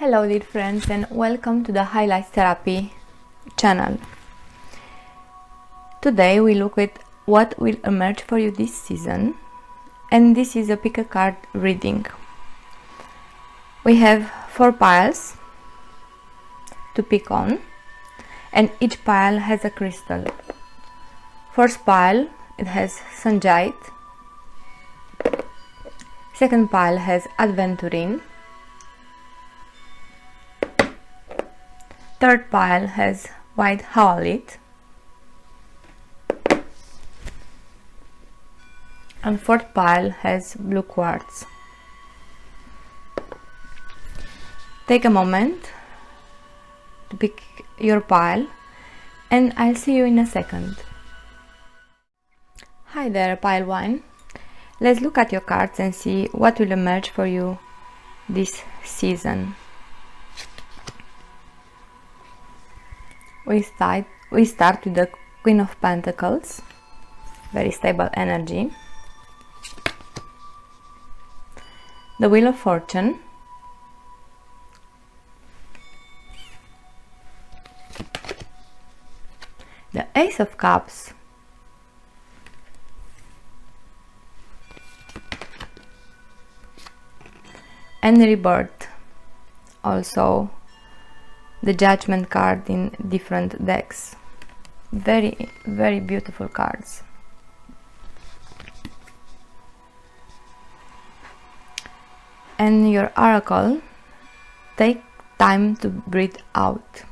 Hello dear friends, and welcome to the Highlight Therapy channel. Today we look at what will emerge for you this season, and this is a pick a card reading. We have 4 piles to pick on, and each pile has a crystal. First pile, it has Shungite. Second pile has Adventurine. Third pile has white howlite, and fourth pile has blue quartz. Take a moment to pick your pile, and I'll see you in a second. Hi there, pile 1. Let's look at your cards and see what will emerge for you this season. We start with the Queen of Pentacles, very stable energy. The Wheel of Fortune. The Ace of Cups. And Rebirth, also the Judgment card in different decks. Very, very beautiful cards. And your oracle, take time to breathe out.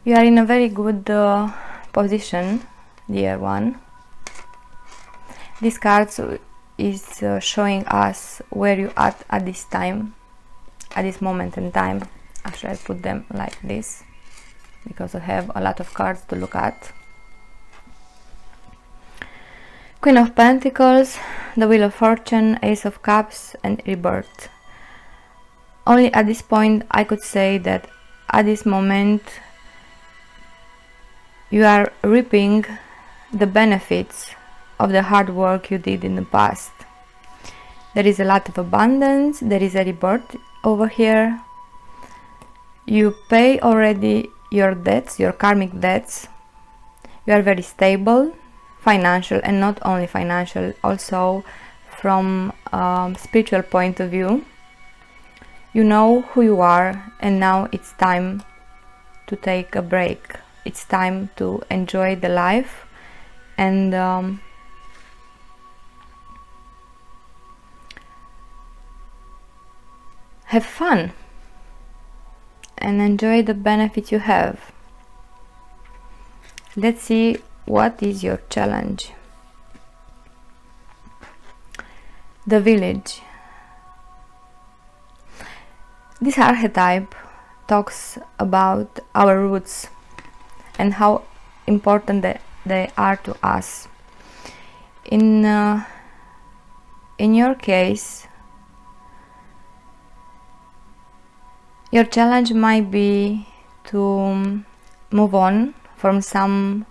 You are in a very good position, dear one. This card is showing us where you are at this time. At this moment in time. Actually, I put them like this because I have a lot of cards to look at. Queen of Pentacles, the Wheel of Fortune, Ace of Cups, and Rebirth. Only at this point I could say that at this moment you are reaping the benefits of the hard work you did in the past. There is a lot of abundance, there is a rebirth over here. You pay already your debts, your karmic debts. You are very stable, financial, and not only financial, also from spiritual point of view. You know who you are, and now it's time to take a break. It's time to enjoy the life and have fun and enjoy the benefits you have. Let's see what is your challenge. The Village. This archetype talks about our roots and how important they are to us. In your case, your challenge might be to move on from some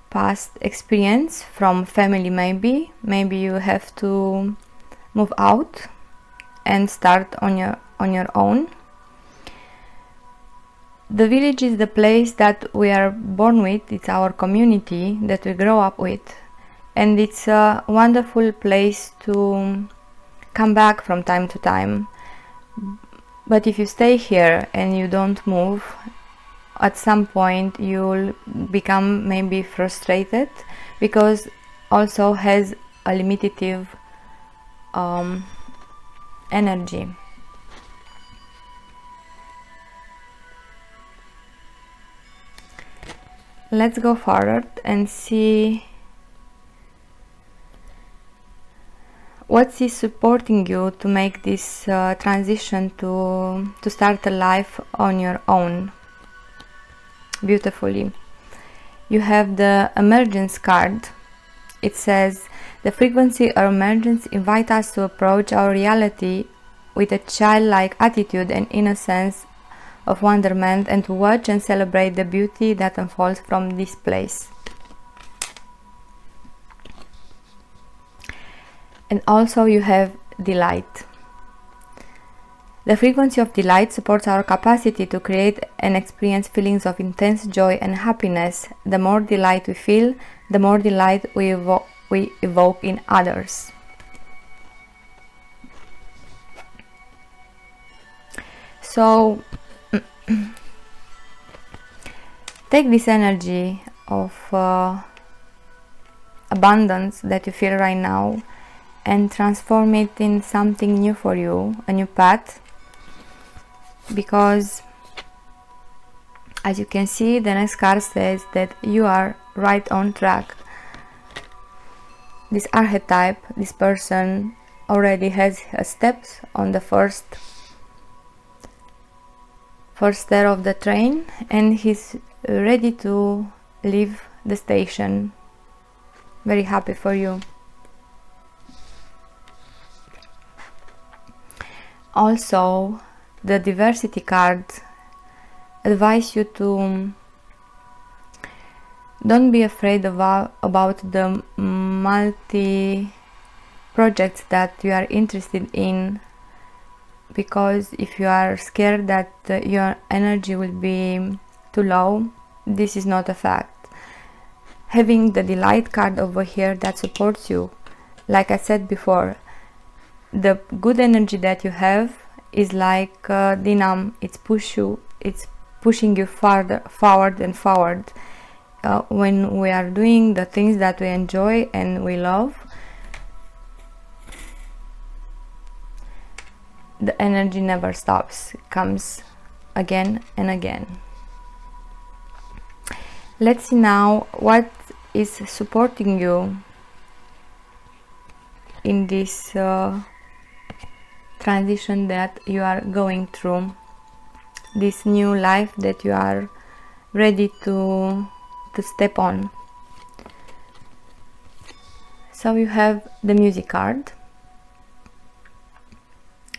past experience, from family maybe. Maybe you have to move out and start on your own. The village is the place that we are born with, it's our community that we grow up with, and it's a wonderful place to come back from time to time. But if you stay here and you don't move, at some point you'll become maybe frustrated, because also has a limitative energy. Let's go forward and see what is supporting you to make this transition to start a life on your own beautifully. You have the Emergence card. It says, the frequency of emergence invites us to approach our reality with a childlike attitude and innocence of wonderment, and to watch and celebrate the beauty that unfolds from this place. And also you have delight. The frequency of delight supports our capacity to create and experience feelings of intense joy and happiness. The more delight we feel, the more delight we evoke in others. So take this energy of abundance that you feel right now and transform it in something new for you, a new path, because as you can see, the next card says that you are right on track. This archetype, this person already has steps on the first stair of the train, and he's ready to leave the station. Very happy for you. Also, the diversity card advise you to don't be afraid about the multi projects that you are interested in, because if you are scared that your energy will be too low, this is not a fact. Having the delight card over here that supports you, like I said before, the good energy that you have is like dynam. It's pushing you forward and forward. When we are doing the things that we enjoy and we love, the energy never stops. It comes again and again. Let's see now what is supporting you in this transition that you are going through, this new life that you are ready to step on. So you have the music card,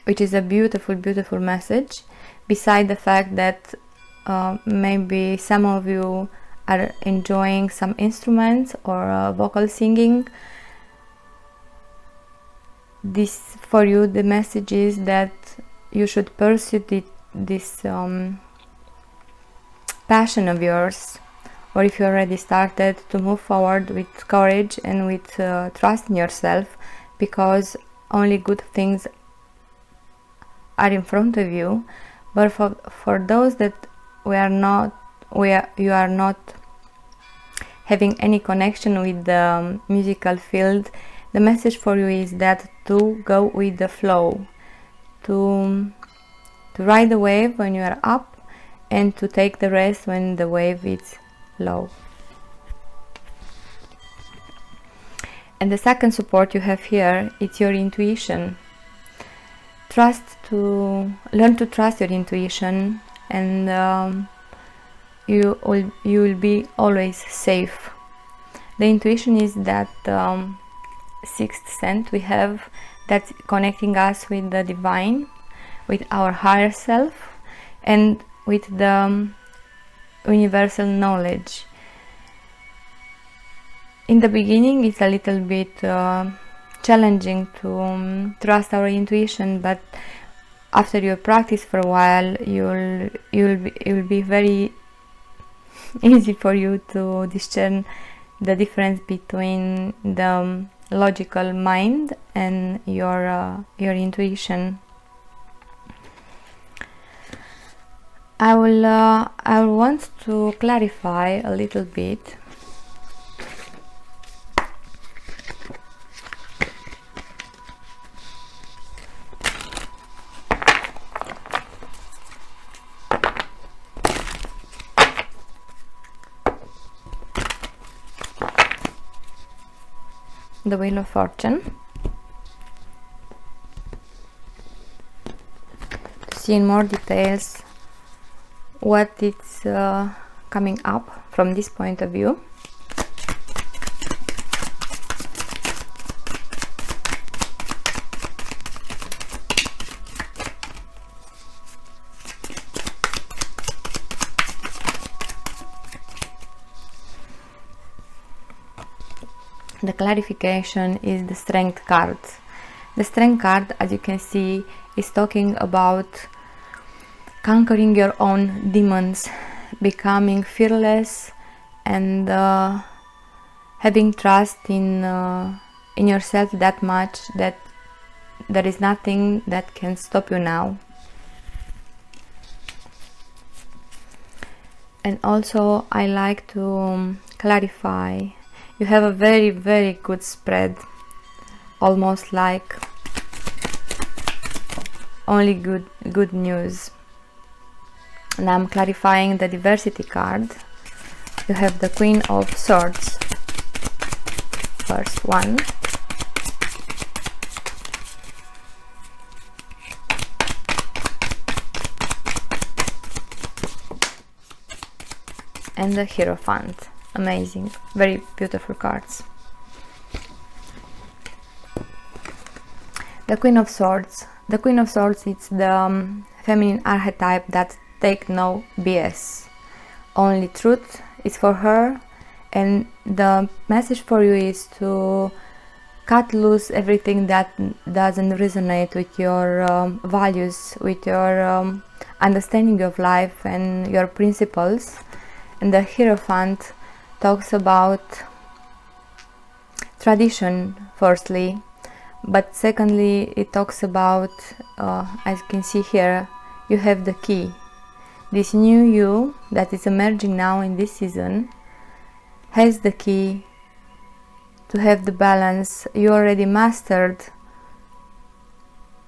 which is a beautiful, beautiful message. Beside the fact that maybe some of you are enjoying some instruments or vocal singing, this for you, the message is that you should pursue this passion of yours, or if you already started, to move forward with courage and with trust in yourself, because only good things are in front of you. But for those that you are not having any connection with the musical field, the message for you is that to go with the flow, to ride the wave when you are up, and to take the rest when the wave is low. And the second support you have here, it's your intuition. Learn to trust your intuition, and you will be always safe. The intuition is that sixth sense we have, that's connecting us with the divine, with our higher self, and with the universal knowledge. In the beginning it's a little bit challenging to trust our intuition, but after you practice for a while, it will be very easy for you to discern the difference between the logical mind and your intuition. I will want to clarify a little bit the Wheel of Fortune, to see in more details what it's coming up from this point of view. The clarification is the Strength card. The Strength card, as you can see, is talking about conquering your own demons, becoming fearless, and having trust in yourself that much that there is nothing that can stop you now. And also I like to clarify, you have a very, very good spread, almost like only good news. And I'm clarifying the diversity card. You have the Queen of Swords, first one, and the Hierophant. Amazing, very beautiful cards. The Queen of Swords. The Queen of Swords is the feminine archetype that take no BS. Only truth is for her, and the message for you is to cut loose everything that doesn't resonate with your values, with your understanding of life and your principles. And the Hierophant talks about tradition, firstly, but secondly it talks about, as you can see here, you have the key. This new you that is emerging now in this season has the key to have the balance. You already mastered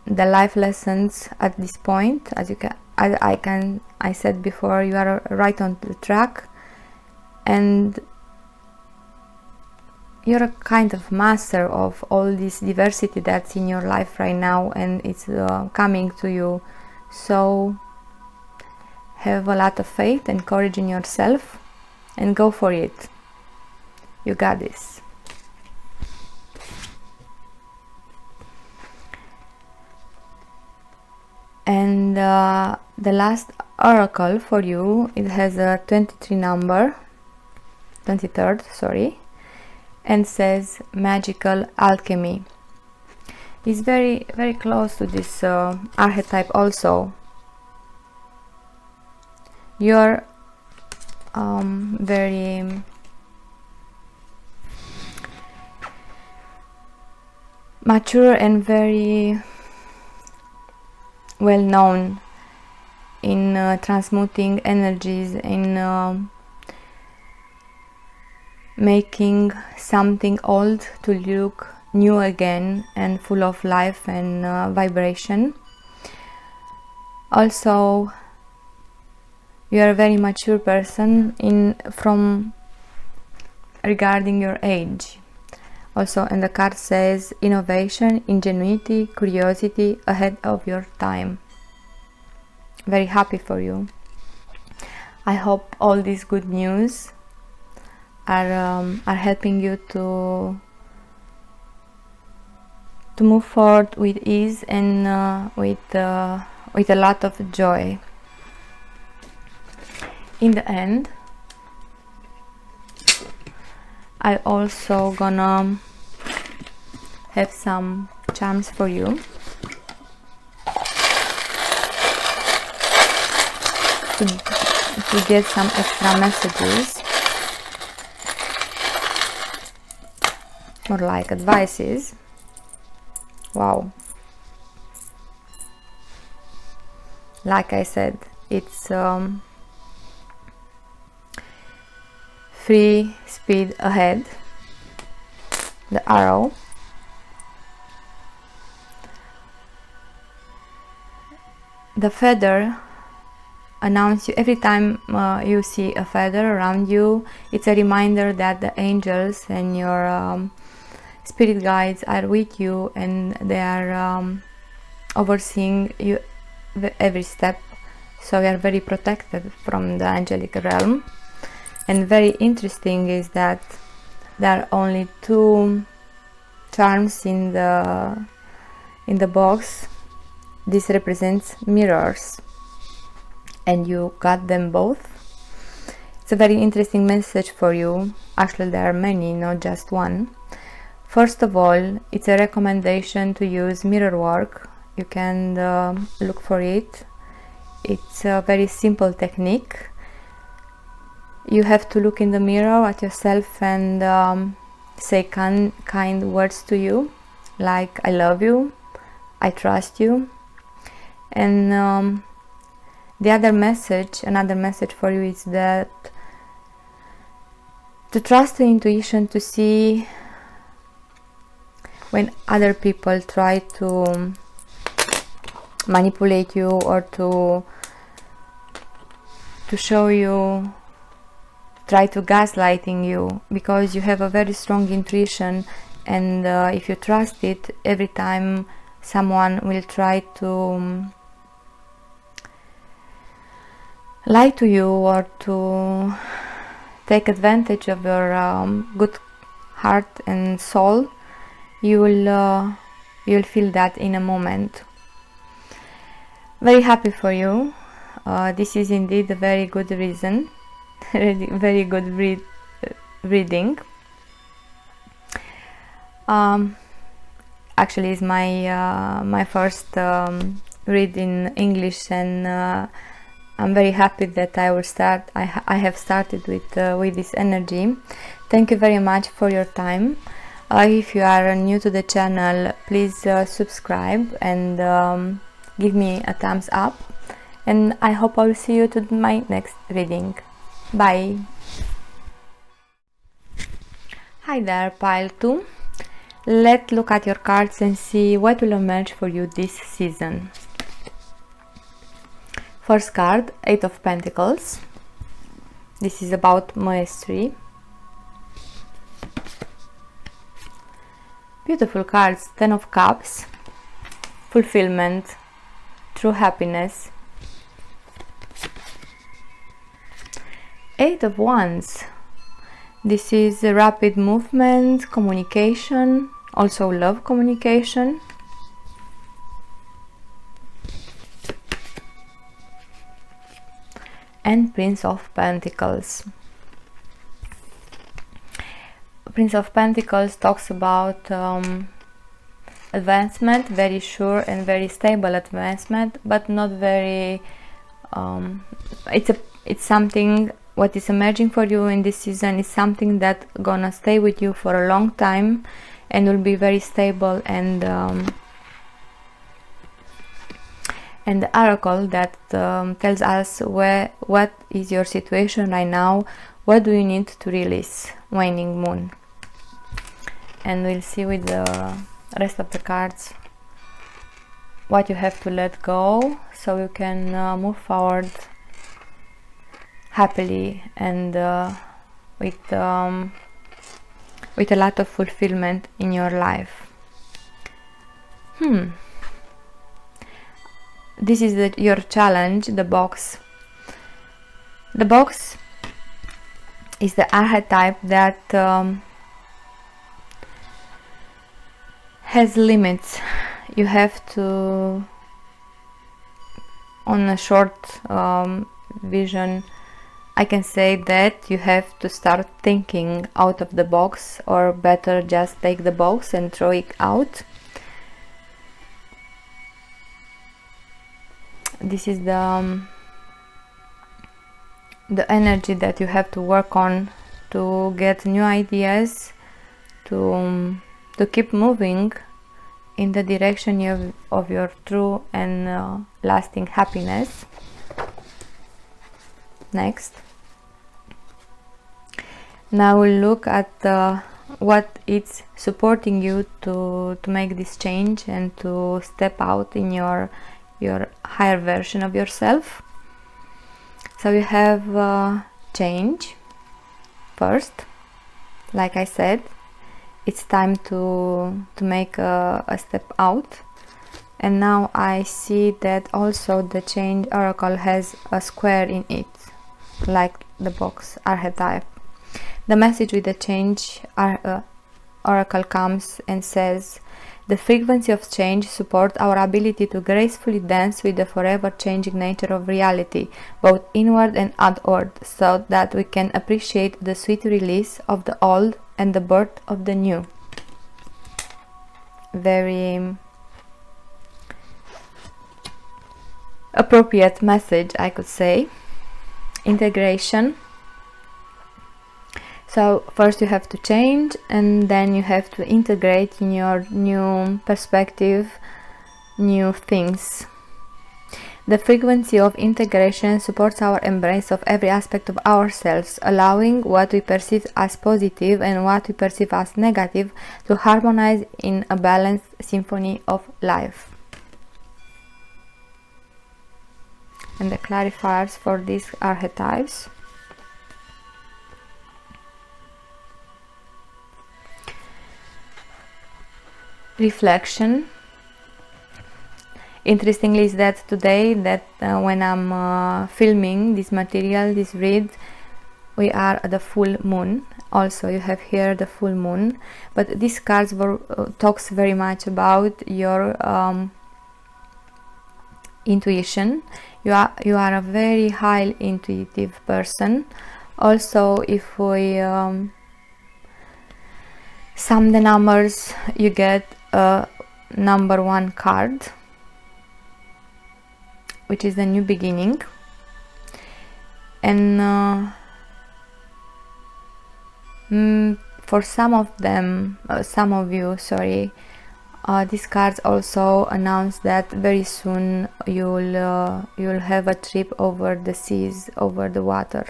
the life lessons at this point. As you can, I said before, you are right on the track, and you're a kind of master of all this diversity that's in your life right now, and it's coming to you. So have a lot of faith and courage in yourself and go for it. You got this. And the last oracle for you, it has a 23 number, 23rd, sorry, and says magical alchemy. It's very, very close to this archetype also. You're very mature and very well known in transmuting energies, in making something old to look new again and full of life and vibration. Also, you are a very mature person from regarding your age. Also, and the card says innovation, ingenuity, curiosity, ahead of your time. Very happy for you. I hope all these good news are helping you to move forward with ease and with a lot of joy. In the end, I also gonna have some charms for you to get some extra messages, more like advices. Wow, like I said, it's free speed ahead, the arrow, the feather announce you every time you see a feather around you. It's a reminder that the angels and your spirit guides are with you, and they are overseeing you every step, so you are very protected from the angelic realm. And very interesting is that there are only 2 charms in the box. This represents mirrors, and you got them both. It's a very interesting message for you. Actually, there are many, not just one. First of all, it's a recommendation to use mirror work you can look for it. It's a very simple technique. You have to look in the mirror at yourself and say kind words to you, like I love you, I trust you. And another message for you is that to trust the intuition, to see when other people try to manipulate you or to show you, try to gaslighting you, because you have a very strong intuition, and if you trust it, every time someone will try to lie to you or to take advantage of your good heart and soul, you'll feel that in a moment. Very happy for you. This is indeed a very good reason, very good reading. Actually, it's my first read in English, and I'm very happy that I have started with this energy. Thank you very much for your time. If you are new to the channel, please subscribe and give me a thumbs up. And I hope I will see you to my next reading. Bye. Hi there, pile 2. Let's look at your cards and see what will emerge for you this season. First card, 8 of Pentacles. This is about mastery. Beautiful cards, 10 of Cups, fulfillment, true happiness. 8 of Wands. This is a rapid movement, communication, also love communication. And Prince of Pentacles. Prince of Pentacles talks about advancement, very sure and very stable advancement, but not very it's something what is emerging for you in this season is something that gonna stay with you for a long time and will be very stable. And the oracle that tells us what is your situation right now, what do you need to release. Waning moon. And we'll see with the rest of the cards what you have to let go so you can move forward happily and with a lot of fulfillment in your life. This is your challenge, the box. The box is the archetype that has limits. You have to, on a short vision, I can say that you have to start thinking out of the box, or better just take the box and throw it out. This is the energy that you have to work on to get new ideas, to keep moving in the direction of your true and lasting happiness. Next. Now we'll look at what is supporting you to make this change and to step out in your higher version of yourself. So you have change first. Like I said, it's time to make a step out. And now I see that also the change oracle has a square in it, like the box archetype. The message with the change oracle comes and says, the frequency of change supports our ability to gracefully dance with the forever changing nature of reality, both inward and outward, so that we can appreciate the sweet release of the old and the birth of the new. Very appropriate message, I could say. Integration. So first you have to change, and then you have to integrate in your new perspective, new things. The frequency of integration supports our embrace of every aspect of ourselves, allowing what we perceive as positive and what we perceive as negative to harmonize in a balanced symphony of life. And the clarifiers for these archetypes. Reflection. Interestingly is that today, when I'm filming this material, this read, we are at the full moon. Also, you have here the full moon, but this card talks very much about your intuition. You are a very high intuitive person. Also, if we sum the numbers, you get a number 1 card, which is the new beginning. And for some of you, these cards also announce that very soon you'll have a trip over the seas, over the water.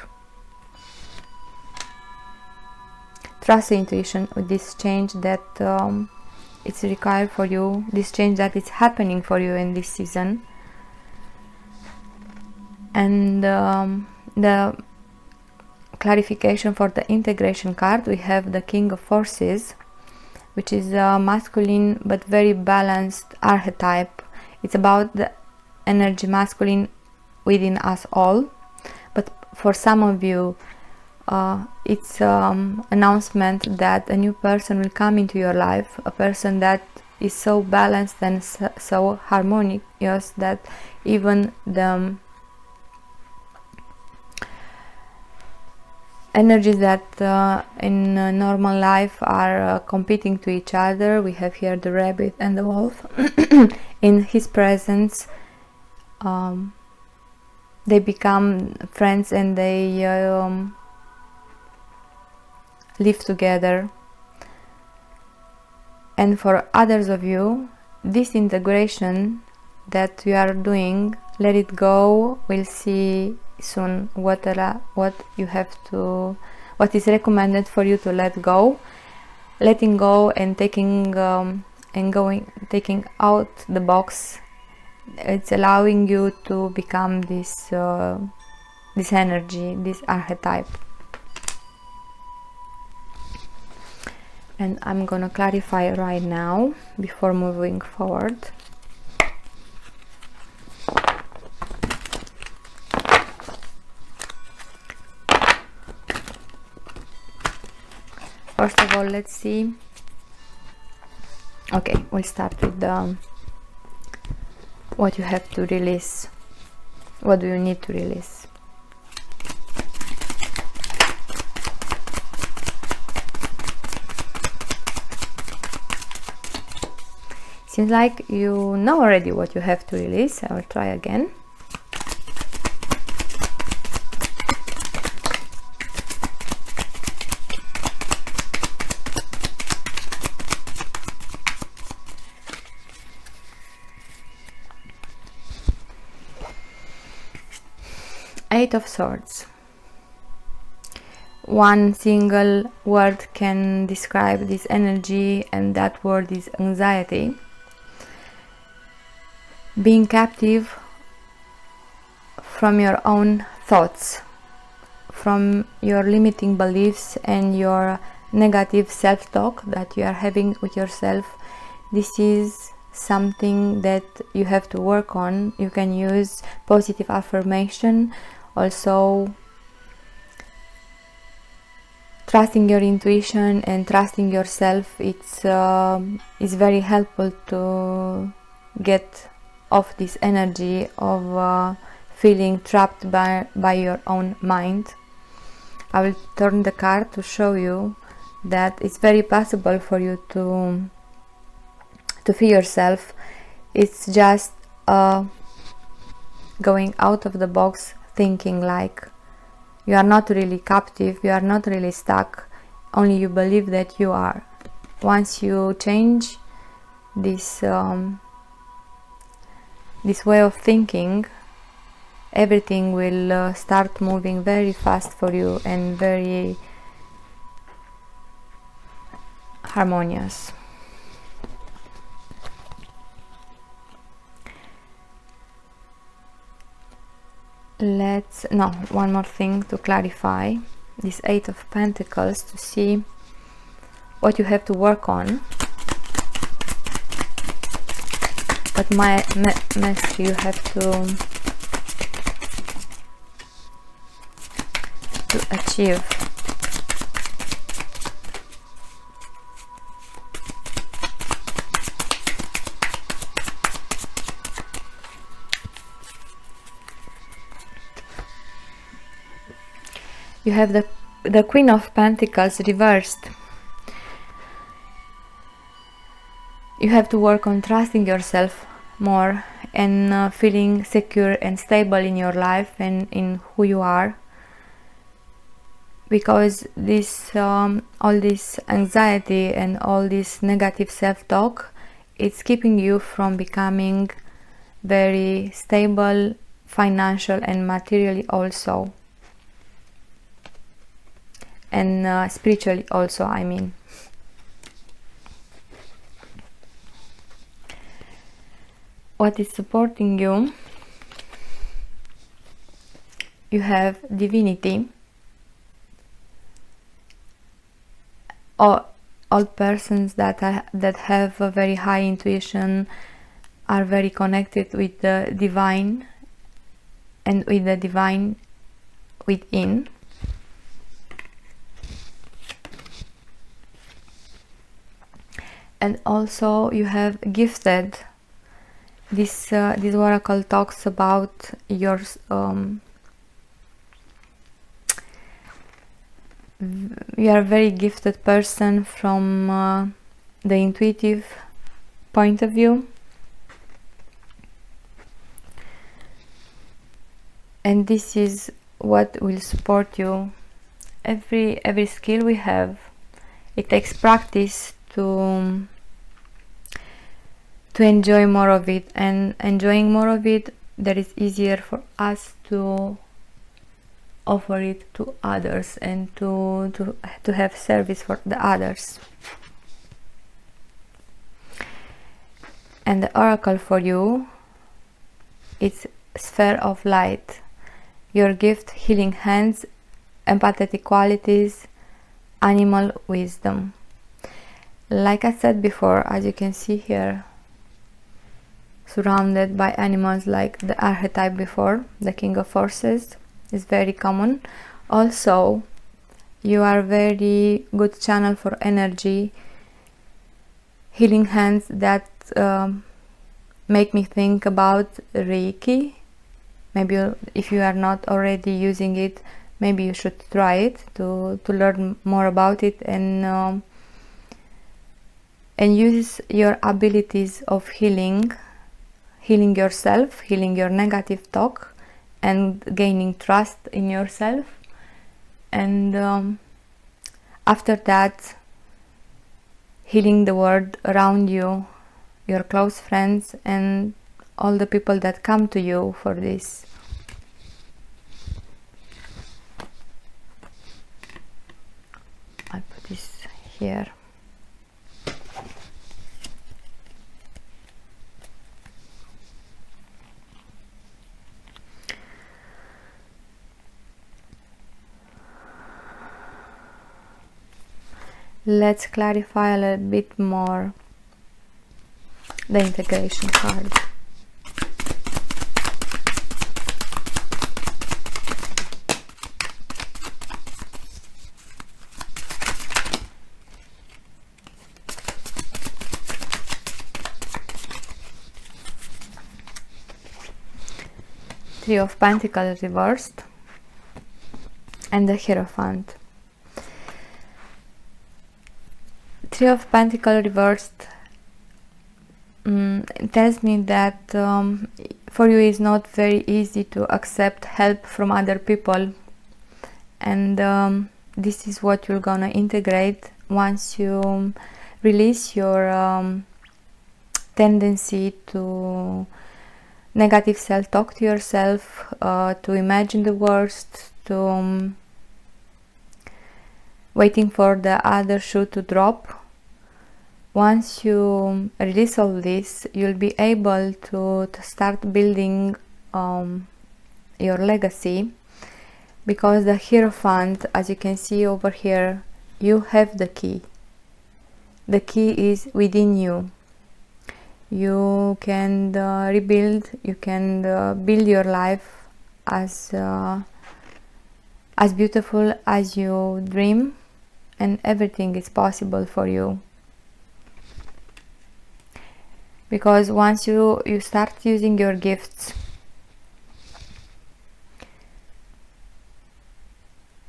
Trust the intuition with this change that it's required for you, this change that is happening for you in this season. And the clarification for the integration card, we have the King of Forces, which is a masculine but very balanced archetype. It's about the energy masculine within us all, but for some of you it's announcement that a new person will come into your life, a person that is so balanced and so harmonious that even the energies that in normal life are competing to each other. We have here the rabbit and the wolf. In his presence, they become friends and they live together. And for others of you, this integration that you are doing, let it go. We'll see soon what you have to, what is recommended for you to let go. Letting go and taking out the box, it's allowing you to become this energy, this archetype. And I'm gonna clarify right now before moving forward. First of all, let's see. Okay, we'll start with what you have to release. What do you need to release? Seems like you know already what you have to release. I will try again. Eight of Swords. One single word can describe this energy, and that word is anxiety. Being captive from your own thoughts, from your limiting beliefs and your negative self-talk that you are having with yourself. This is something that you have to work on. You can use positive affirmation. Also, trusting your intuition and trusting yourself, it's is very helpful to get off this energy of feeling trapped by your own mind. I will turn the card to show you that it's very possible for you to free yourself. It's just a going out of the box, thinking like you are not really captive, you are not really stuck, only you believe that you are. Once you change this this way of thinking, everything will start moving very fast for you and very harmonious. One more thing to clarify this Eight of Pentacles, to see what you have to work on, what message you have to achieve. You have the Queen of Pentacles reversed. You have to work on trusting yourself more and feeling secure and stable in your life and in who you are, because this all this anxiety and all this negative self-talk, it's keeping you from becoming very stable financial and materially also, and spiritually also, I mean. What is supporting you? You have divinity. All persons that have a very high intuition are very connected with the divine and with the divine within. And also you have gifted. This oracle talks about your you are a very gifted person from the intuitive point of view, and this is what will support you. Every skill we have, it takes practice to enjoy more of it, and enjoying more of it, that is easier for us to offer it to others and to have service for the others. And the oracle for you, it's sphere of light. Your gift: healing hands, empathetic qualities, animal wisdom. Like I said before, as you can see here, surrounded by animals, like the archetype before, the King of Forces, is very common. Also, you are very good channel for energy. Healing hands, that make me think about Reiki. Maybe if you are not already using it, maybe you should try it to learn more about it, and use your abilities of healing yourself, healing your negative talk, and gaining trust in yourself. And after that, healing the world around you, your close friends, and all the people that come to you for this. I'll put this here. Let's clarify a little bit more the integration card. Three of Pentacles reversed and the Hierophant. Three of Pentacles reversed tells me that for you it's not very easy to accept help from other people, and this is what you're gonna integrate once you release your tendency to negative self-talk to yourself, to imagine the worst, to waiting for the other shoe to drop. Once you release all this, you'll be able to start building your legacy, because the Hierophant, as you can see over here, you have the key. The key is within you. You can rebuild, you can build your life as beautiful as you dream, and everything is possible for you. Because once you start using your gifts,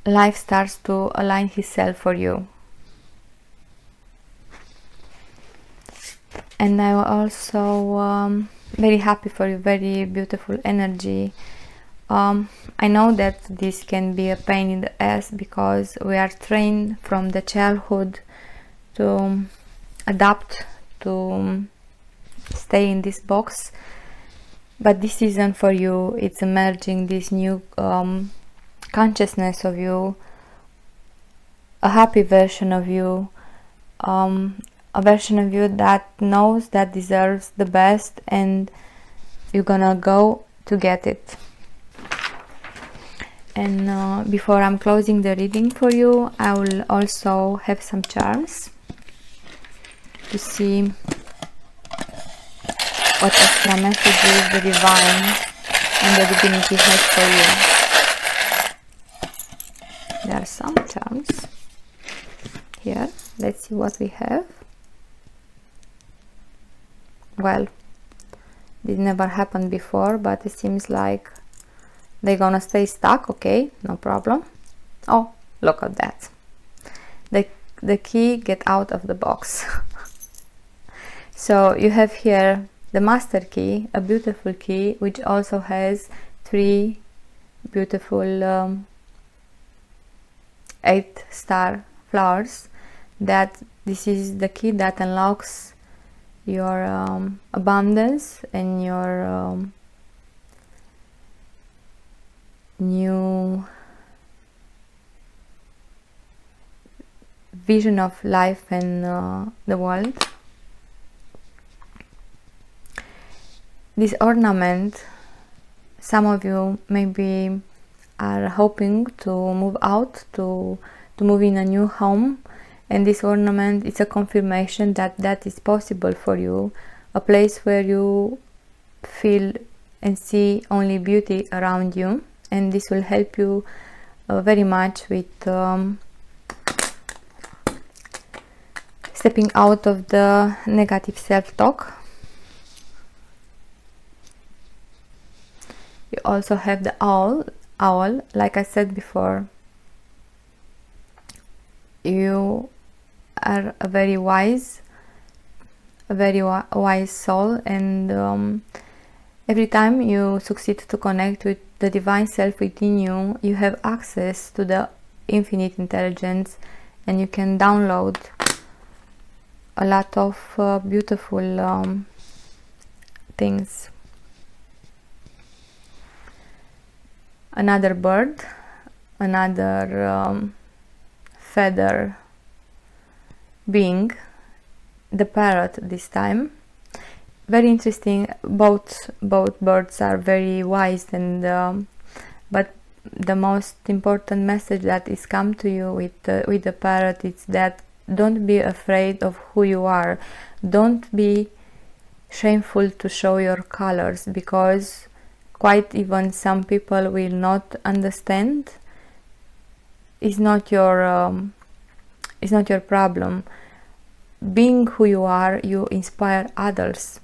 life starts to align itself for you. And I'm also very happy for you, very beautiful energy. I know that this can be a pain in the ass, because we are trained from the childhood to adapt, to stay in this box, but this isn't for you. It's emerging this new consciousness of you, a happy version of you, a version of you that knows, that deserves the best, and you're gonna go to get it. And before I'm closing the reading for you, I will also have some charms to see what extra messages the divine and the divinity has for you. There are some charms here. Let's see what we have. Well, this never happened before, but it seems like they're gonna stay stuck. Okay, no problem. Oh, look at that. The key, get out of the box. So you have here the master key, a beautiful key, which also has 3 beautiful 8-star flowers. That this is the key that unlocks your abundance and your new vision of life and the world. This ornament, some of you maybe are hoping to move out, to move in a new home, and this ornament is a confirmation that that is possible for you, a place where you feel and see only beauty around you, and this will help you very much with stepping out of the negative self-talk. You also have the owl. Like I said before, you are a very wise soul, and every time you succeed to connect with the divine self within you, you have access to the infinite intelligence, and you can download a lot of beautiful things. Another bird, another feather being, the parrot this time. Very interesting. Both birds are very wise, and but the most important message that is come to you with the parrot is that don't be afraid of who you are. Don't be shameful to show your colors, because quite even some people will not understand. It's not your problem. Being who you are, you inspire others.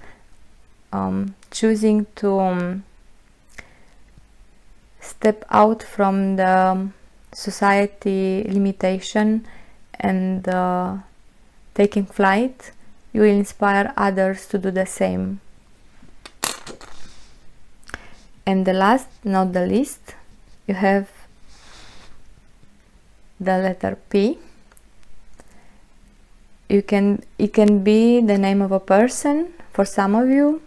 Choosing to step out from the society limitation and taking flight, you will inspire others to do the same. And the last, not the least, you have the letter P. It can be the name of a person for some of you.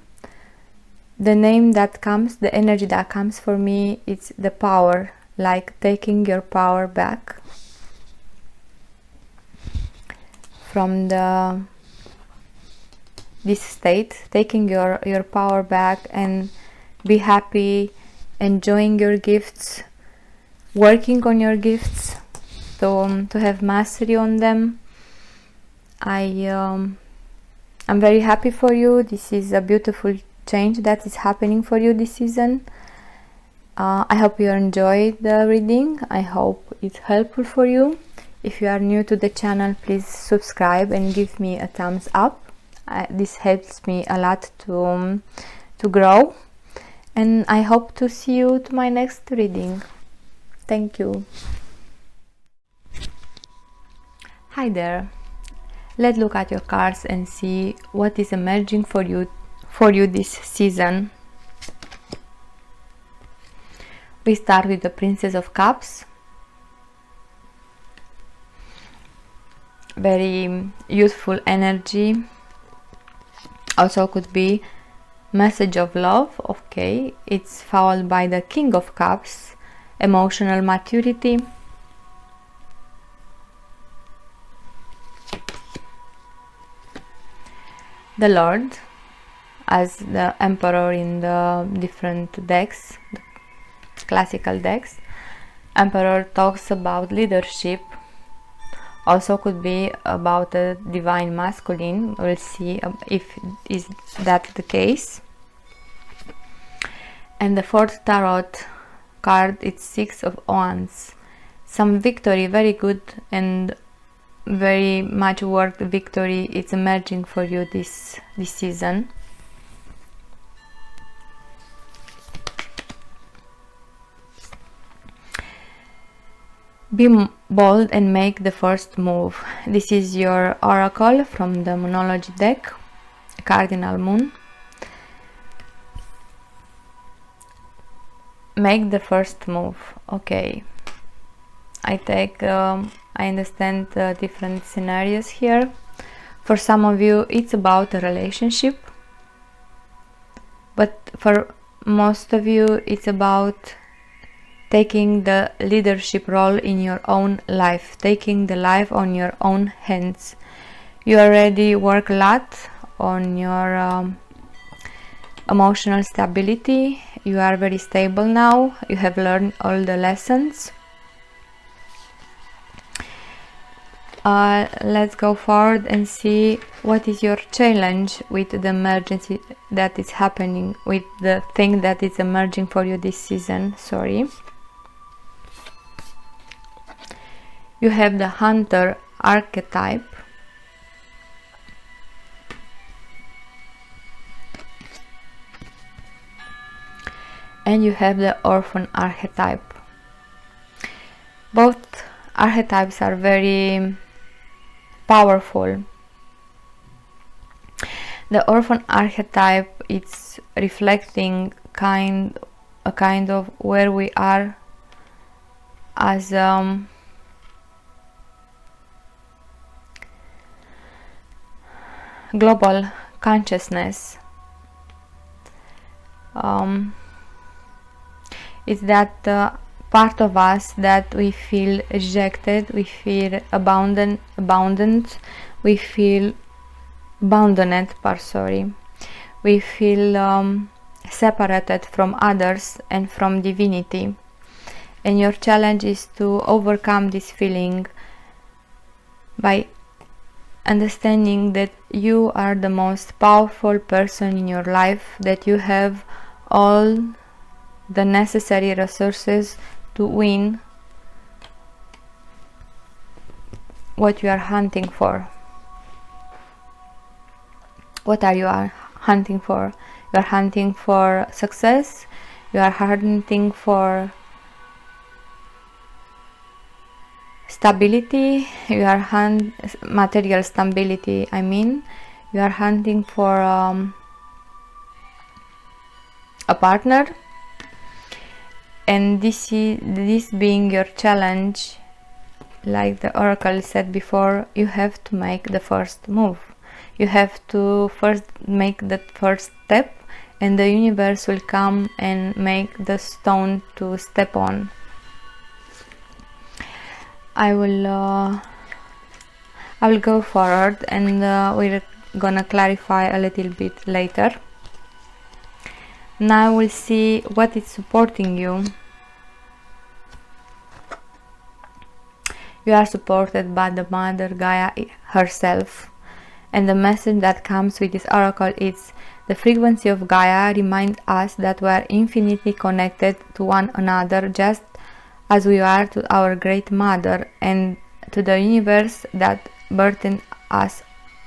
The name that comes, the energy that comes for me, it's the power, like taking your power back from this state, taking your power back and be happy, enjoying your gifts, working on your gifts to have mastery on them. I'm very happy for you. This is a beautiful change that is happening for you this season. I hope you enjoyed the reading. I hope it's helpful for you. If you are new to the channel, please subscribe and give me a thumbs up. This helps me a lot to grow, and I hope to see you to my next reading. Thank you. Hi there. Let's look at your cards and see what is emerging for you this season. We start with the Princess of Cups. Very useful energy. Also could be message of love. Okay, it's followed by the King of Cups, emotional maturity. The Lord, as the Emperor in the different decks, the classical decks. Emperor talks about leadership. Also could be about a divine masculine. We'll see if is that the case. And the fourth tarot card, it's Six of Wands. Some victory, very good and very much worked victory. It's emerging for you this season. Be bold and make the first move. This is your oracle from the MONOLOGY deck, Cardinal Moon. Make the first move. Okay. I understand the different scenarios here. For some of you, it's about a relationship, but for most of you, it's about taking the leadership role in your own life, taking the life on your own hands. You already work a lot on your emotional stability. You are very stable now. You have learned all the lessons. Let's go forward and see what is your challenge with the emergency that is happening, with the thing that is emerging for you this season. Sorry. You have the Hunter archetype. And you have the Orphan archetype. Both archetypes are very powerful. The Orphan archetype, it's reflecting a kind of where we are as global consciousness. It's that part of us that we feel rejected, we feel abandoned, we feel we feel separated from others and from divinity. And your challenge is to overcome this feeling by understanding that you are the most powerful person in your life, that you have all the necessary resources to win what you are hunting for. What are you hunting for? You are hunting for success. You are hunting for stability. You are material stability. I mean, you are hunting for a partner. and this being your challenge, like the oracle said before, you have to make the first move. You have to first make that first step, and the universe will come and make the stone to step on. I will go forward, and we're gonna clarify a little bit later. Now we'll see what is supporting you. You are supported by the Mother Gaia herself, and the message that comes with this oracle is the frequency of Gaia reminds us that we are infinitely connected to one another, just as we are to our Great Mother and to the universe that birthed us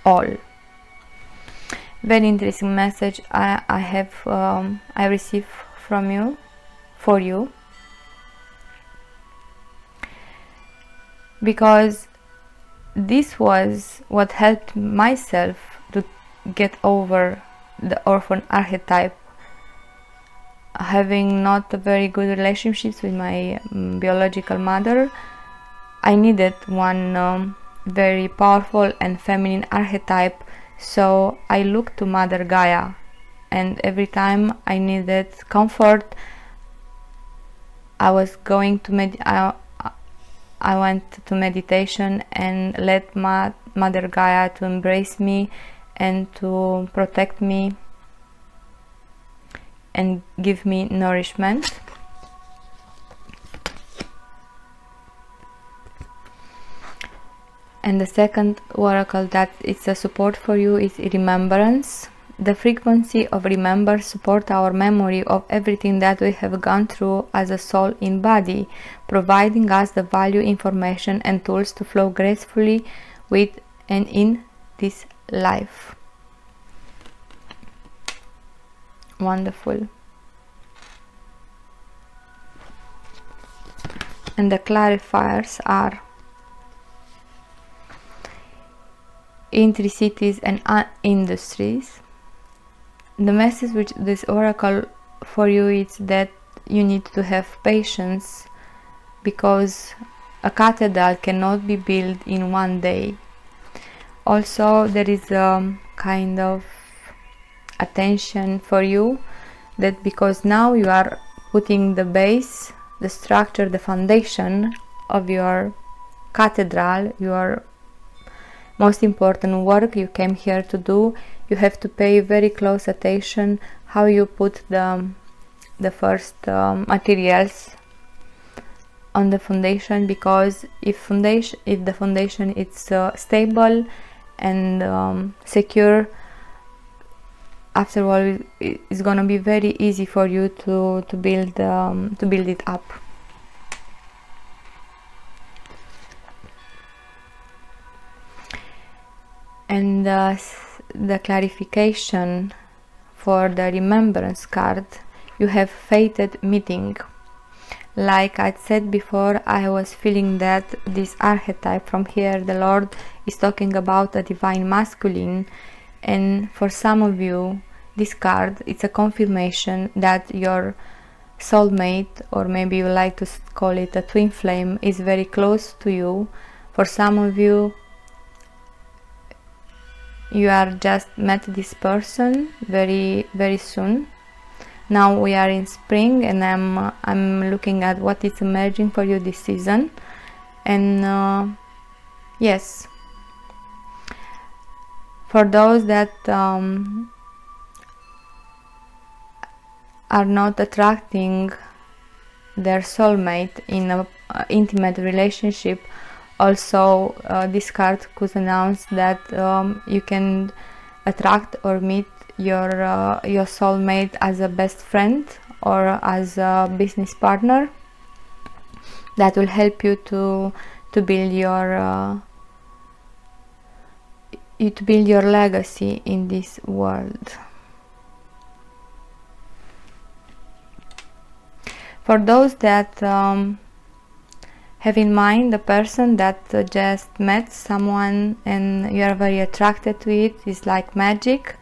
all. Very interesting message I received from you, for you, because this was what helped myself to get over the orphan archetype. Having not a very good relationships with my biological mother, I needed one very powerful and feminine archetype, so I looked to Mother Gaia, and every time I needed comfort, I was going to I went to meditation and let Mother Gaia to embrace me and to protect me and give me nourishment. And the second oracle that it's a support for you is remembrance. The frequency of remember support our memory of everything that we have gone through as a soul in body, providing us the value, information and tools to flow gracefully with and in this life. Wonderful. And the clarifiers are intricities and industries. The message which this oracle for you is that you need to have patience, because a cathedral cannot be built in one day. Also, there is a kind of attention for you, that because now you are putting the base, the structure, the foundation of your cathedral, your most important work you came here to do, you have to pay very close attention how you put the first materials on the foundation, because if the foundation is stable and secure, after all it's gonna be very easy for you to build it up. And the clarification for the remembrance card, you have fated meeting. Like I said before, I was feeling that this archetype from here, the Lord is talking about a divine masculine, and for some of you this card, it's a confirmation that your soulmate, or maybe you like to call it a twin flame, is very close to you. For some of you, you are just met this person very soon. Now we are in spring, and I'm looking at what is emerging for you this season. And yes, for those that are not attracting their soulmate in an intimate relationship, also this card could announce that you can attract or meet your soulmate as a best friend or as a business partner. That will help you to build your legacy in this world. For those that have in mind the person that just met someone and you are very attracted to it, is like magic,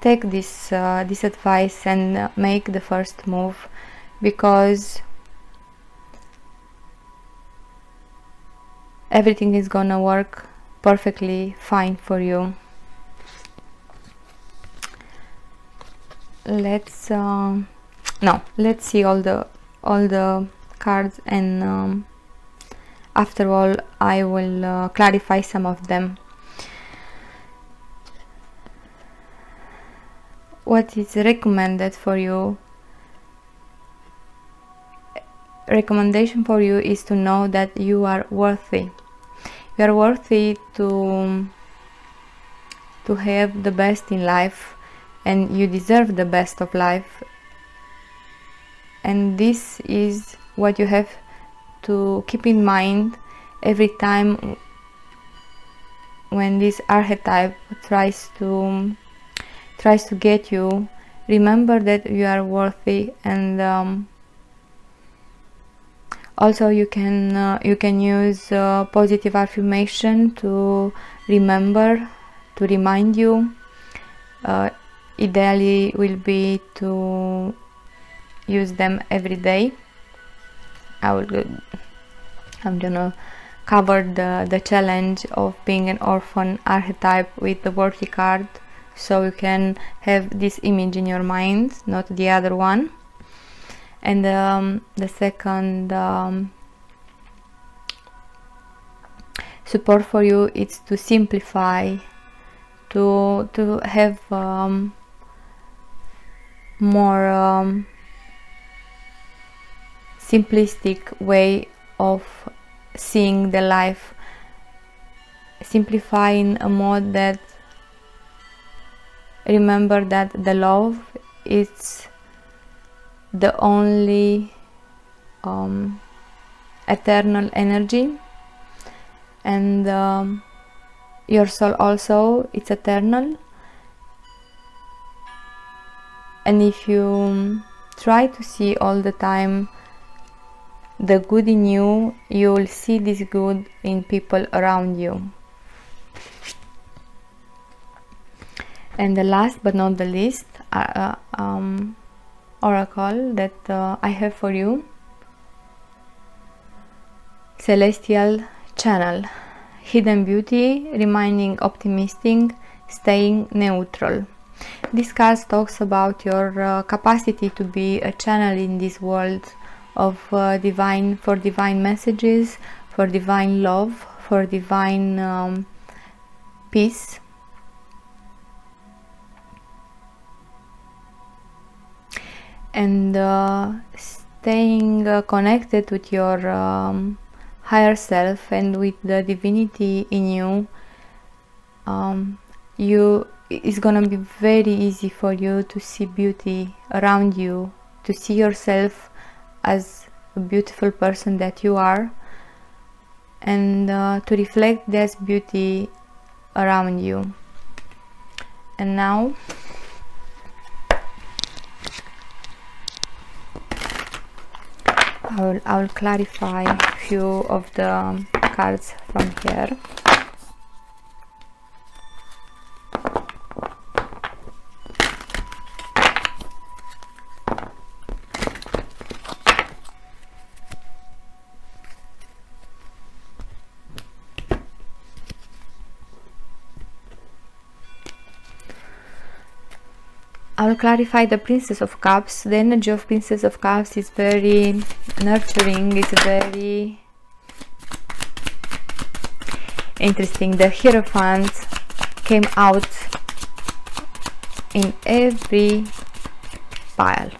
take this advice and make the first move, because everything is gonna work perfectly fine for you. Let's see all the cards, and after all I will clarify some of them. What is recommended for you? Recommendation for you is to know that you are worthy. You are worthy to have the best in life, and you deserve the best of life, and this is what you have to keep in mind every time when this archetype tries to get you. Remember that you are worthy, and also you can use positive affirmation to remind you. Ideally will be to use them every day. I'm gonna cover the challenge of being an orphan archetype with the worthy card, so you can have this image in your mind, not the other one. And the second support for you is to simplify, to have more simplistic way of seeing the life. Simplify in a mode that remember that the love is the only eternal energy, and your soul also, it's eternal. And if you try to see all the time the good in you, you will see this good in people around you. And the last but not the least oracle that I have for you, Celestial Channel, Hidden Beauty, Remaining Optimistic, Staying Neutral. This card talks about your capacity to be a channel in this world of divine messages, for divine love, for divine peace. And staying connected with your higher self and with the divinity in you, it's gonna be very easy for you to see beauty around you, to see yourself as a beautiful person that you are, and to reflect this beauty around you. And now I will clarify a few of the cards from here. I will clarify the Princess of Cups. The energy of Princess of Cups is very nurturing, it's very interesting. The Hierophant came out in every pile,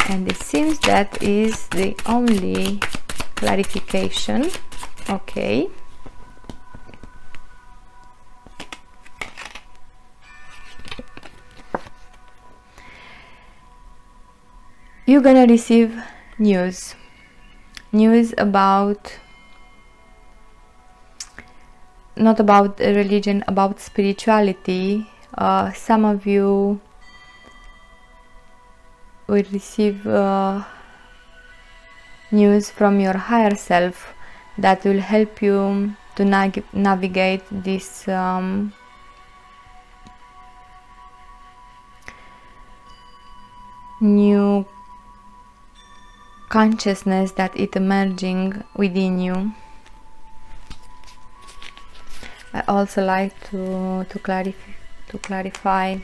and it seems that is the only clarification. Okay. You're gonna receive news about, not about religion, about spirituality. Some of you will receive news from your higher self that will help you to navigate this new consciousness that is emerging within you. I also like to clarify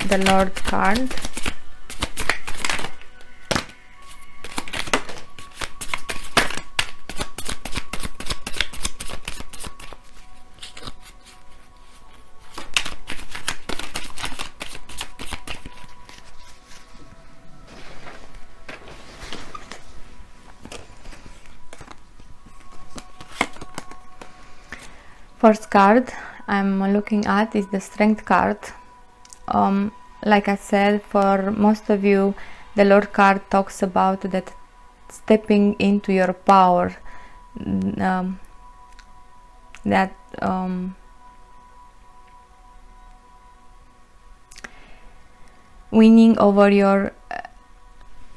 the Lord card. First card I'm looking at is the Strength card. Like I said, for most of you, the Lord card talks about that stepping into your power, winning over your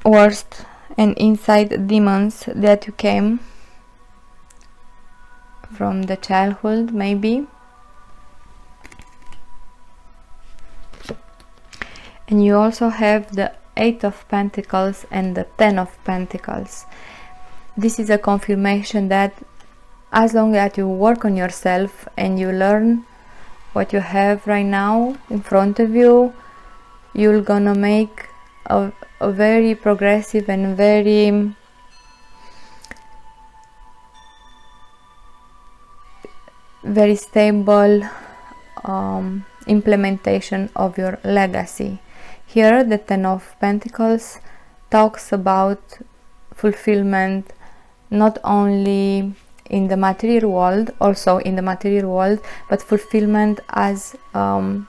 worst and inside demons that you came from the childhood, maybe. And you also have the 8 of Pentacles and the 10 of Pentacles. This is a confirmation that as long as you work on yourself and you learn what you have right now in front of you, you're gonna make a very progressive and very stable implementation of your legacy. Here the 10 of Pentacles talks about fulfillment, not only in the material world, also in the material world, but fulfillment as a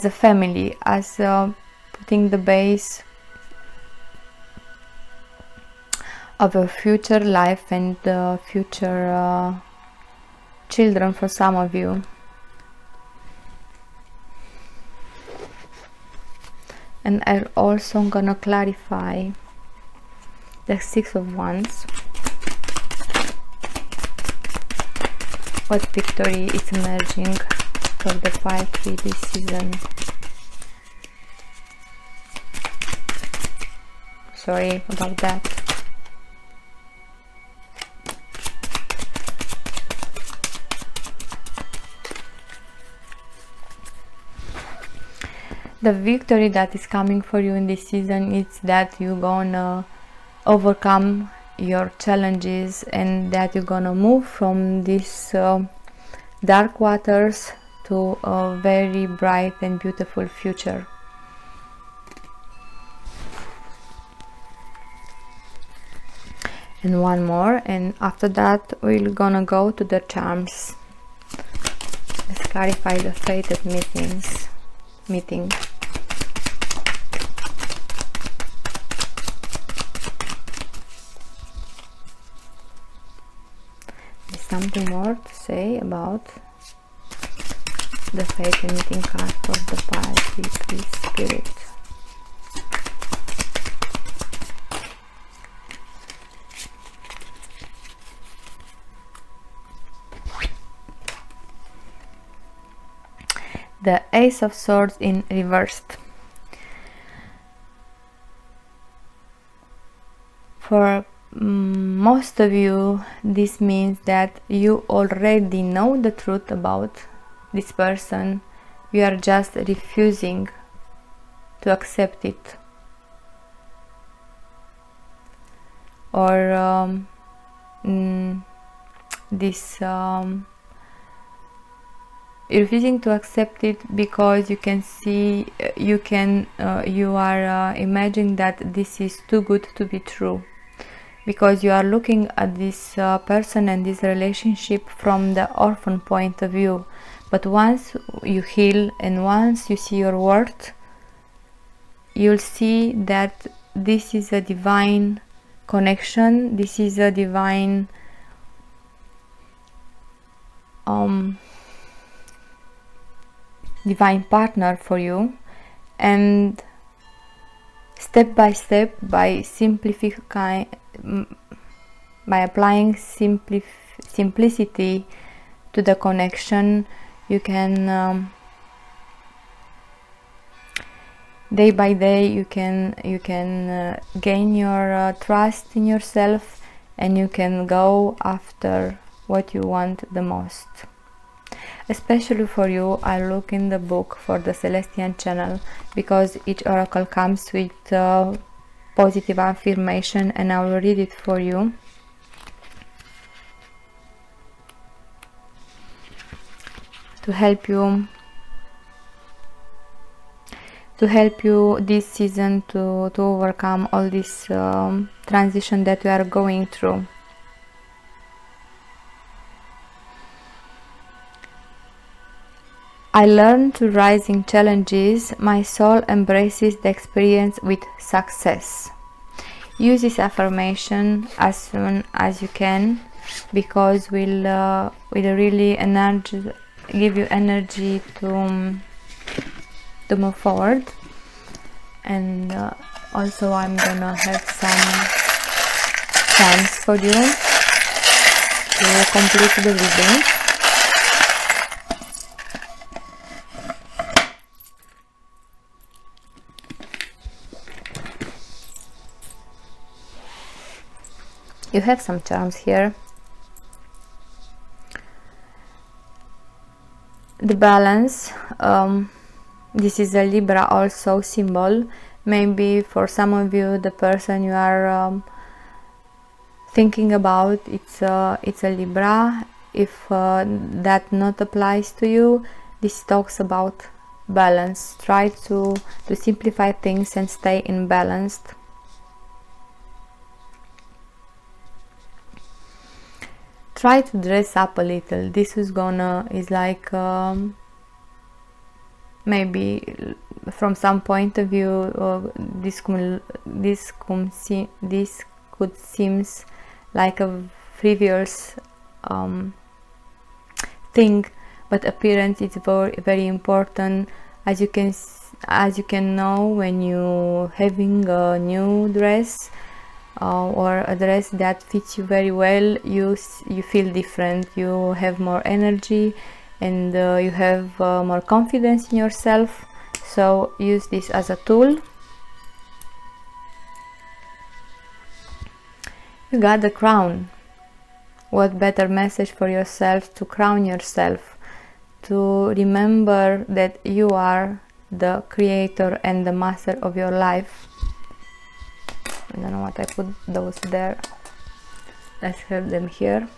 family, as putting the base of a future life and future children for some of you. And I'm also gonna clarify the 6 of Wands. What victory is emerging for the 5-3 this season? Sorry about that. The victory that is coming for you in this season is that you're gonna overcome your challenges and that you're gonna move from these dark waters to a very bright and beautiful future. And one more, and after that we're gonna go to the charms. Let's clarify the fated meeting. Something more to say about the fated meeting card for the 5-3 spirit. The Ace of Swords in reversed. For most of you, this means that you already know the truth about this person. You are just refusing to accept it, or refusing to accept it because you can see you are imagining that this is too good to be true, because you are looking at this person and this relationship from the orphan point of view. But once you heal and once you see your worth, you'll see that this is a divine connection, this is a divine divine partner for you. And step by step, by applying simplicity to the connection. You can day by day you can gain your trust in yourself, and you can go after what you want the most. Especially for you, I look in the book for the Celestian channel, because each oracle comes with positive affirmation, and I will read it for you. To help you this season to overcome all this transition that we are going through. I learned to rise in challenges. My soul embraces the experience with success. Use this affirmation as soon as you can, because will really give you energy to move forward. And also I'm gonna have some charms for you to complete the reading. You have some charms here. The balance. This is a Libra also symbol. Maybe for some of you, the person you are thinking about, it's a Libra. If that not applies to you, this talks about balance. Try to simplify things and stay in balanced. Try to dress up a little. This is like maybe from some point of view this could seems like a frivolous thing, but appearance is very, very important. As you can know, when you having a new dress or a dress that fits you very well, you feel different, you have more energy, and you have more confidence in yourself. So use this as a tool. You got the crown. What better message for yourself to crown yourself, to remember that you are the creator and the master of your life. I don't know what I put those there. Let's have them here.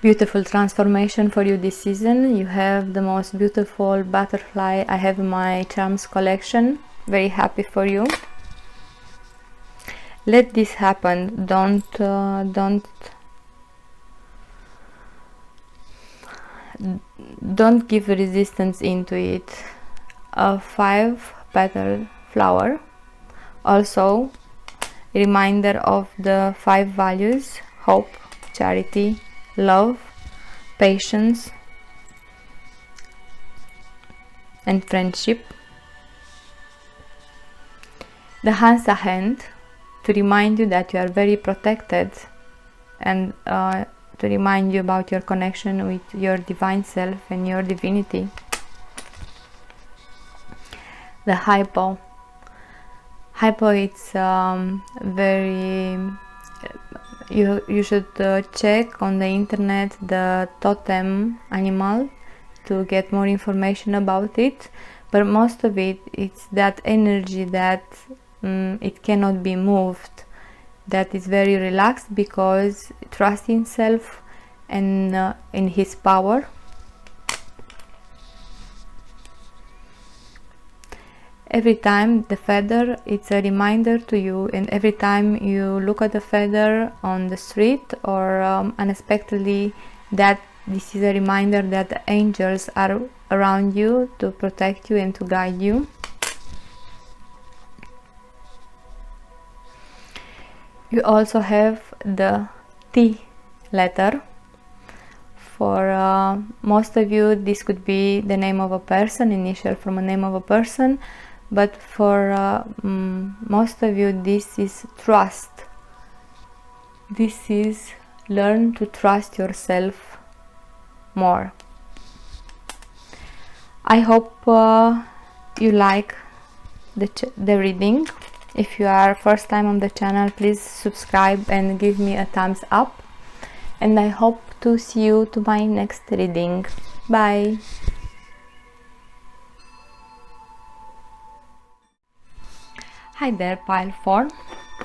Beautiful transformation for you this season. You have the most beautiful butterfly I have in my charms collection. Very happy for you. Let this happen. Don't give resistance into it. A 5-petal flower. Also, a reminder of the 5 values: hope, charity, love, patience, and friendship. The Hansa hand, to remind you that you are very protected, and to remind you about your connection with your divine self and your divinity. The Hypo. Hypo, it's very... You should check on the internet the totem animal to get more information about it, but most of it's that energy that it cannot be moved, that is very relaxed because trust in self and in his power. Every time the feather, it's a reminder to you, and every time you look at the feather on the street or unexpectedly, that this is a reminder that the angels are around you to protect you and to guide you. You also have the T letter. For most of you, this could be the name of a person, initial from a name of a person. But for most of you, this is trust. this is learn to trust yourself more. I hope you like the reading. If you are first time on the channel, please subscribe and give me a thumbs up. And I hope to see you to my next reading. Bye! Hi there, pile 4.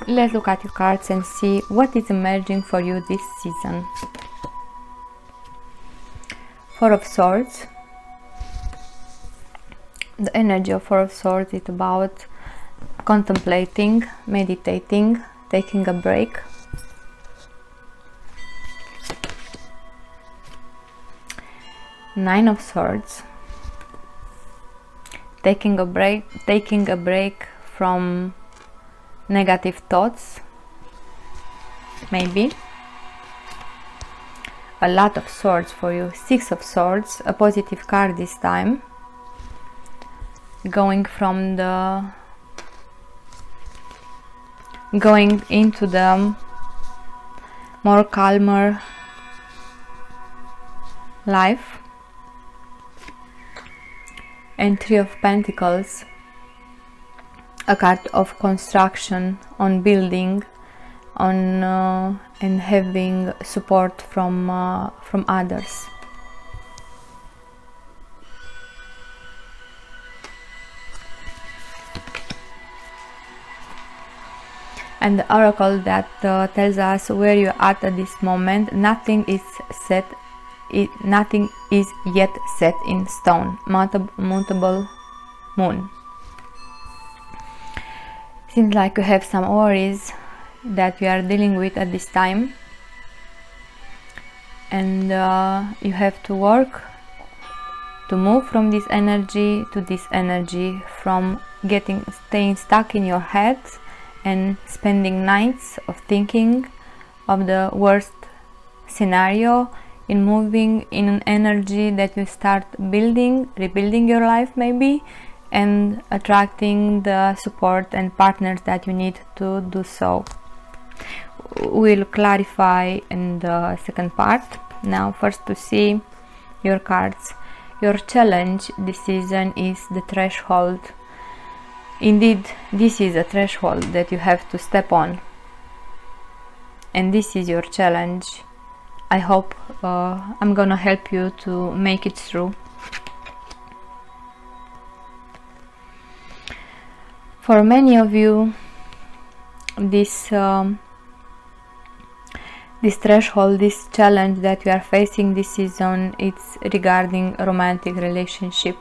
Let's look at your cards and see what is emerging for you this season. Four of Swords. The energy of Four of Swords is about contemplating, meditating, taking a break. Nine of Swords. Taking a break from negative thoughts, maybe. A lot of swords for you. Six of Swords, a positive card this time. Going into the more calmer life. And Three of Pentacles, a card of construction, on building, on and having support from others. And the oracle that tells us where you're at this moment. Nothing is set. Nothing is yet set in stone. Mutable moon. Seems like you have some worries that you are dealing with at this time, and you have to work to move from this energy to this energy, from staying stuck in your head and spending nights of thinking of the worst scenario, in moving in an energy that you start rebuilding your life maybe, and attracting the support and partners that you need to do so. We'll clarify in the second part. Now first, to see your cards. Your challenge this season is the threshold. Indeed, this is a threshold that you have to step on, and this is your challenge. I hope I'm gonna help you to make it through. For many of you, this threshold, this challenge that you are facing this season, it's regarding a romantic relationship.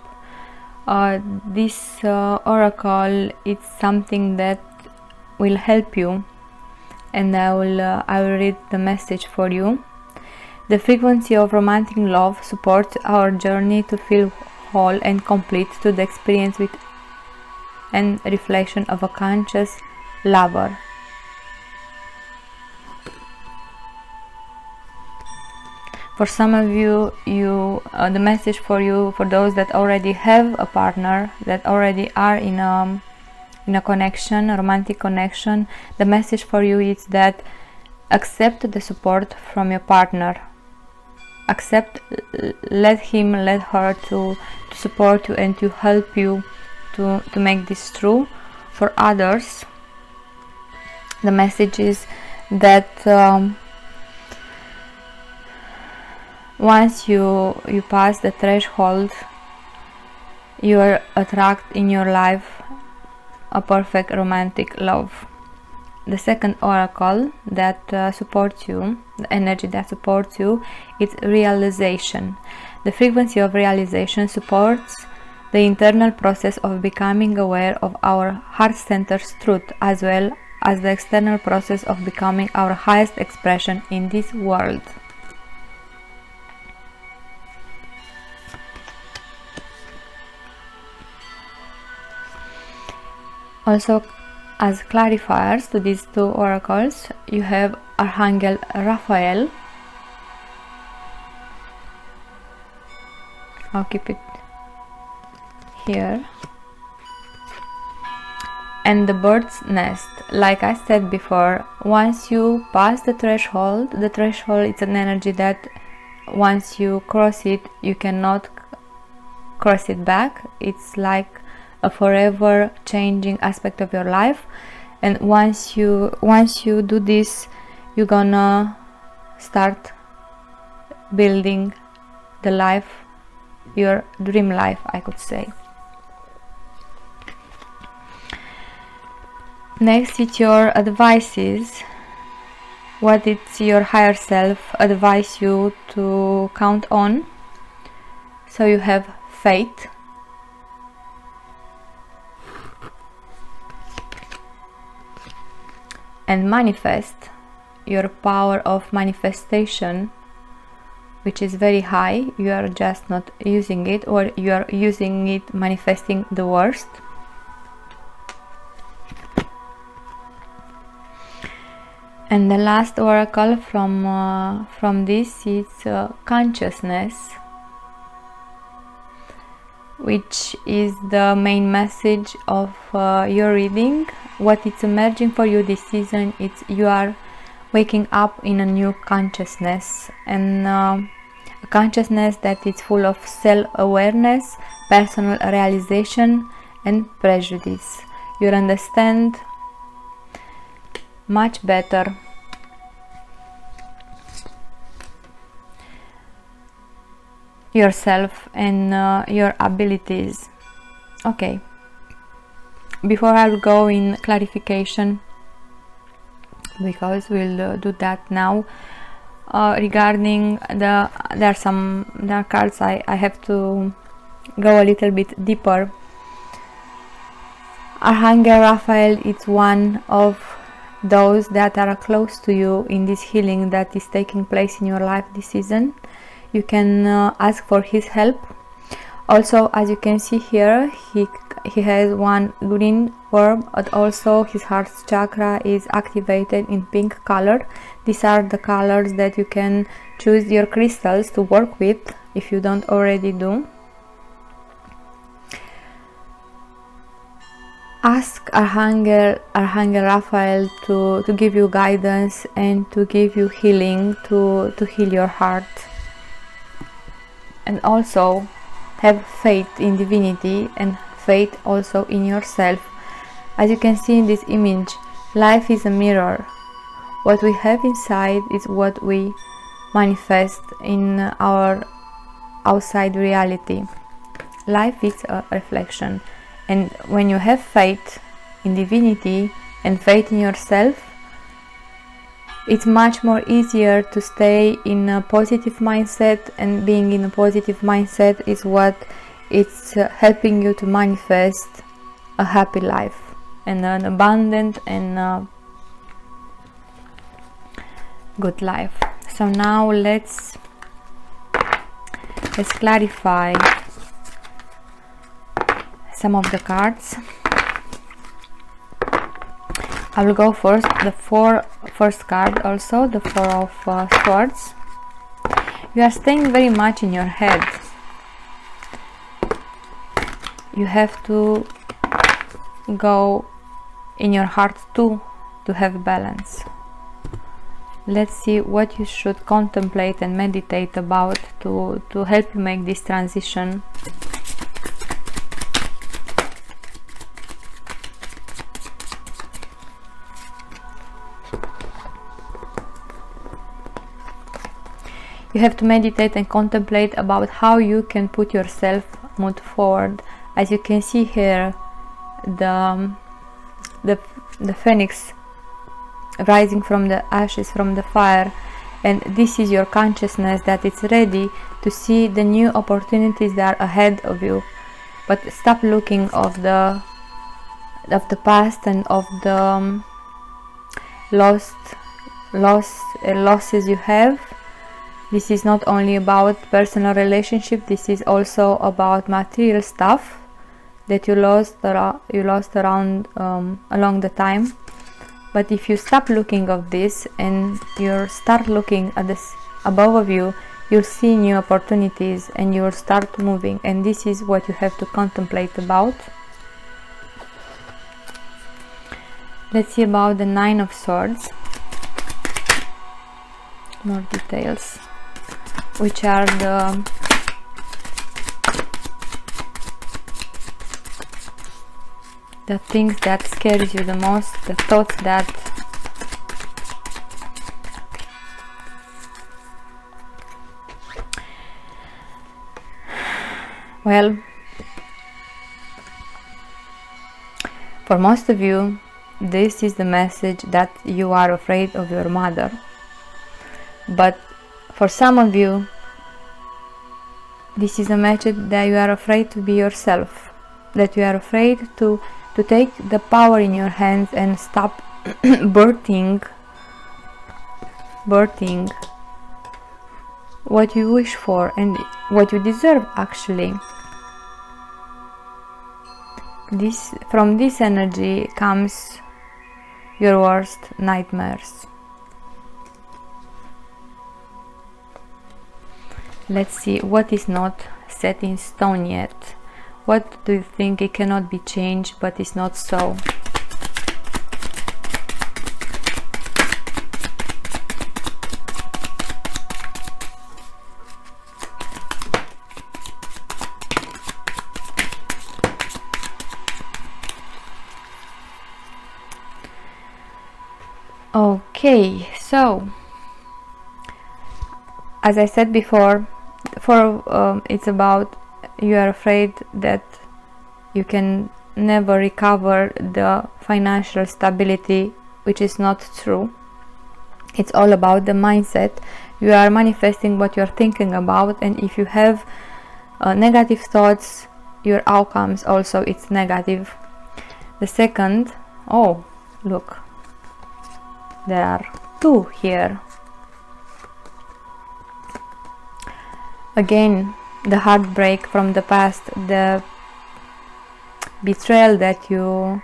This oracle, it's something that will help you, and I will read the message for you. The frequency of romantic love supports our journey to feel whole and complete, to the experience with and reflection of a conscious lover. For some of you, the message for you, for those that already have a partner, that already are in a connection, a romantic connection, the message for you is that accept the support from your partner. Let him, let her to support you and to help you to make this true. For others, the message is that once you pass the threshold, you are attract in your life a perfect romantic love. The second oracle that supports you, the energy that supports you, it's realization. The frequency of realization supports the internal process of becoming aware of our heart-centered truth, as well as the external process of becoming our highest expression in this world. Also, as clarifiers to these two oracles, you have Archangel Raphael. I'll keep it here. and the bird's nest. Like I said before, once you pass the threshold is an energy that once you cross it, you cannot cross it back. It's like a forever changing aspect of your life, and once you do this, you're gonna start building the life, your dream life, I could say. Next, it's your advices, what it's your higher self advise you to count on. So you have faith, and manifest, your power of manifestation, which is very high. You are just not using it, or you are using it manifesting the worst. And the last oracle from this is consciousness, which is the main message of your reading. What it's emerging for you this season, it's you are waking up in a new consciousness, and a consciousness that is full of self-awareness, personal realization, and prejudice. You understand much better yourself and your abilities. Okay, before I will go in clarification, because we'll do that now, regarding there are cards I have to go a little bit deeper. Archangel Raphael is one of those that are close to you in this healing that is taking place in your life this season. You can ask for his help. Also, as you can see here, he has one green orb, and also his heart chakra is activated in pink color. These are the colors that you can choose your crystals to work with if you don't already do. Ask Archangel Raphael to give you guidance and to give you healing, to heal your heart. And also have faith in divinity and faith also in yourself. As you can see in this image, life is a mirror. What we have inside is what we manifest in our outside reality. Life is a reflection. And when you have faith in divinity and faith in yourself, it's much more easier to stay in a positive mindset, and being in a positive mindset is what it's helping you to manifest a happy life and an abundant and good life. So now let's clarify some of the cards. I will go first, the first card, also the Four of Swords. You are staying very much in your head. You have to go in your heart too to have balance. Let's see what you should contemplate and meditate about to help you make this transition. You have to meditate and contemplate about how you can put yourself move forward. As you can see here, the phoenix rising from the ashes, from the fire, and this is your consciousness that it's ready to see the new opportunities that are ahead of you. But stop looking of the past and of the losses you have. This is not only about personal relationship, this is also about material stuff that you lost around along the time. But if you stop looking of this and you start looking at this above of you, you'll see new opportunities and you'll start moving, and this is what you have to contemplate about. Let's see about the Nine of Swords. More details, which are the things that scares you the most, the thoughts that well, for most of you, this is the message that you are afraid of your mother. But for some of you, this is a message that you are afraid to be yourself, that you are afraid to take the power in your hands and stop birthing what you wish for and what you deserve, actually. From this energy comes your worst nightmares. Let's see what is not set in stone yet. What do you think it cannot be changed, but it's not so? Okay, so as I said before, it's about you are afraid that you can never recover the financial stability, which is not true. It's all about the mindset. You are manifesting what you're thinking about, and if you have negative thoughts, your outcomes also it's negative. The second, oh look, there are two here. Again, the heartbreak from the past, the betrayal that you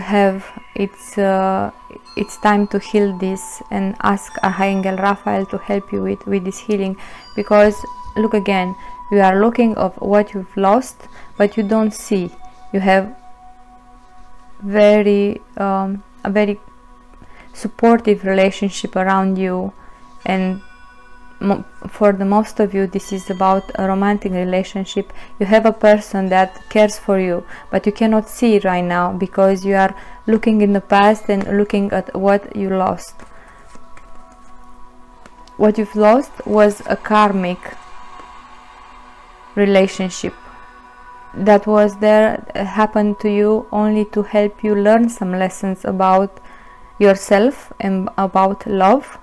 have. It's time to heal this and ask Archangel Raphael to help you with this healing, because look again, you are looking of what you've lost, but you don't see. You have a very supportive relationship around you, and for the most of you this is about a romantic relationship. You have a person that cares for you, but you cannot see it right now because you are looking in the past and looking at what you lost. What you've lost was a karmic relationship that was there, happened to you only to help you learn some lessons about yourself and about love.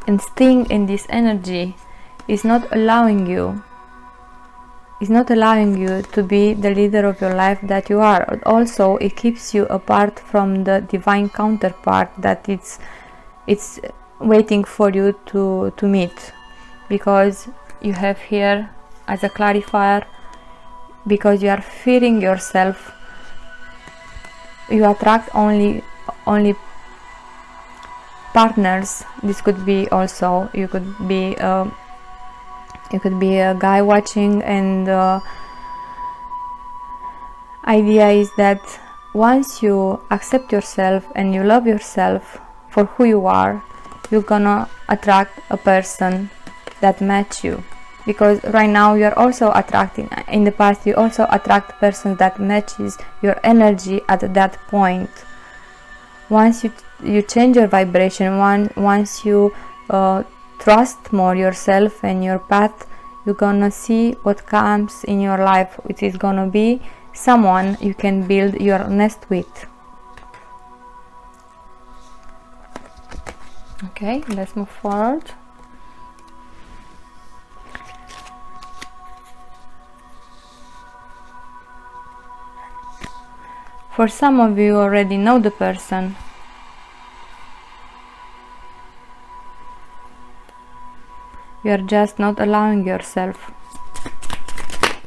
And staying in this energy is not allowing you to be the leader of your life that you are. Also, it keeps you apart from the divine counterpart that it's waiting for you to meet, because you have here as a clarifier, because you are fearing yourself, you attract only partners. This could be also, you could be a guy watching, and idea is that once you accept yourself and you love yourself for who you are, you're gonna attract a person that match you, because right now you're also attracting, in the past you also attract persons that matches your energy at that point. Once you change your vibration, once you trust more yourself and your path, you're gonna see what comes in your life, which is gonna be someone you can build your nest with. Okay, let's move forward. For some of you already know the person. You are just not allowing yourself.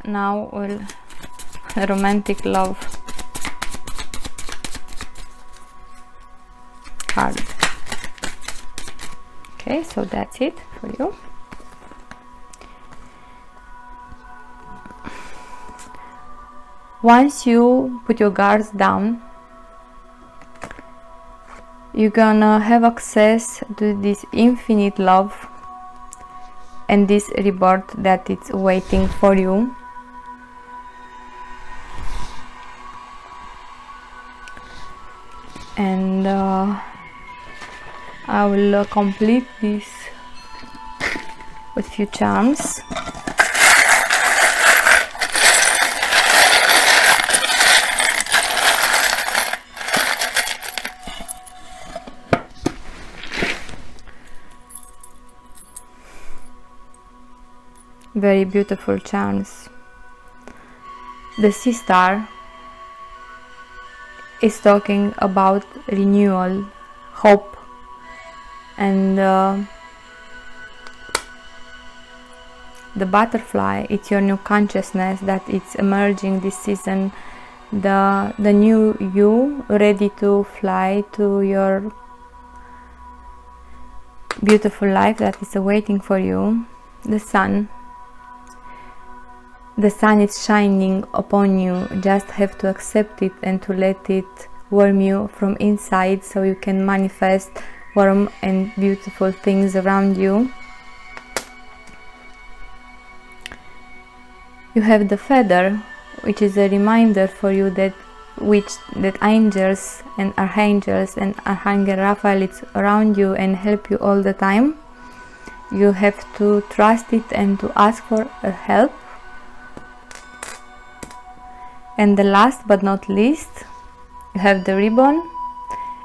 Now we'll romantic love card. Okay, so that's it for you. Once you put your guards down, you're gonna have access to this infinite love and this rebirth that it's waiting for you. And I will complete this with few charms. Very beautiful charms. The sea star is talking about renewal, hope, and the butterfly, it's your new consciousness that it's emerging this season, the new you, ready to fly to your beautiful life that is awaiting for you. The sun is shining upon you. Just have to accept it and to let it warm you from inside, so you can manifest warm and beautiful things around you. You have the feather, which is a reminder for you that angels and archangels and Archangel Raphael is around you and help you all the time. You have to trust it and to ask for help. And the last but not least, you have the ribbon,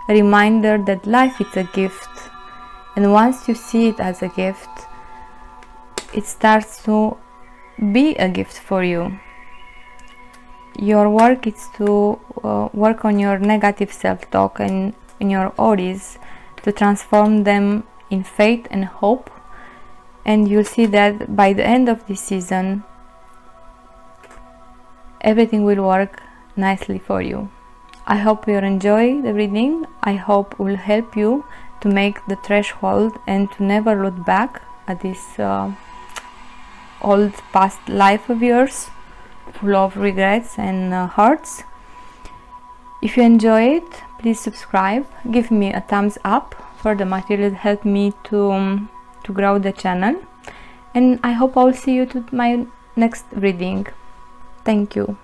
a reminder that life is a gift, and once you see it as a gift, it starts to be a gift for you. Your work is to work on your negative self-talk and in your worries, to transform them in faith and hope, and you'll see that by the end of this season everything will work nicely for you. I hope you enjoy the reading. I hope it will help you to make the threshold and to never look back at this old past life of yours full of regrets and hurts. If you enjoy it, please subscribe, give me a thumbs up for the material that helped me to grow the channel, and I hope I will see you to my next reading. Thank you.